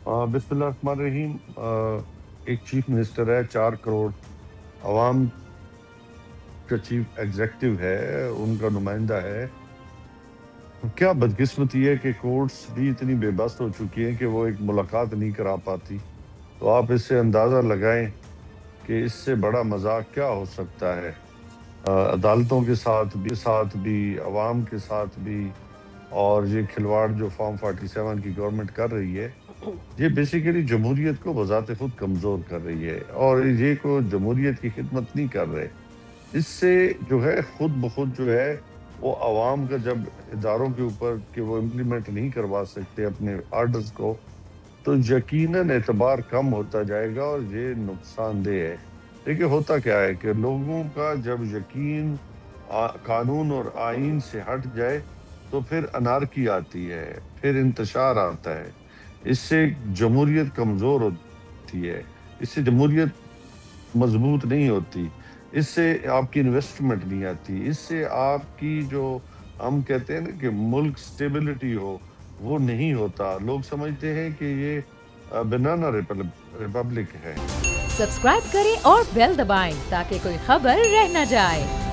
बिस्मिल्लाहिर्रहमानिर्रहीम। एक chief minister है, 4 करोड़ अवाम का चीफ एग्जेक्टिव है, उनका नुमाइंदा है। क्या बदकिस्मती है कि कोर्ट्स भी इतनी बेबस हो चुकी हैं कि वो एक मुलाकात नहीं करा पाती। तो आप इससे अंदाज़ा लगाएं कि इससे बड़ा मजाक क्या हो सकता है। अदालतों के साथ भी अवाम के साथ भी, और ये खिलवाड़ जो फॉर्म 47 की गवर्नमेंट कर रही है, ये बेसिकली जमहूरियत को बजाते खुद कमज़ोर कर रही है, और ये को जमहूरियत की खिदमत नहीं कर रहे। इससे जो है खुद ब खुद जो है वो अवाम का जब इदारों के ऊपर कि वो इम्प्लीमेंट नहीं करवा सकते अपने आर्डर्स को, तो यकीनन एतबार कम होता जाएगा और ये नुकसानदेह है। देखिए होता क्या है कि लोगों का जब यकीन कानून और आइन से हट जाए तो फिर अनारकी आती है, फिर इंतशार आता है। इससे जमहूरियत कमज़ोर होती है, इससे जमहूरियत मजबूत नहीं होती, इससे आपकी इन्वेस्टमेंट नहीं आती, इससे आपकी जो हम कहते हैं ना कि मुल्क स्टेबिलिटी हो, वो नहीं होता। लोग समझते हैं कि ये बनाना रिपब्लिक है। सब्सक्राइब करें और बेल दबाएं ताकि कोई खबर रह न जाए।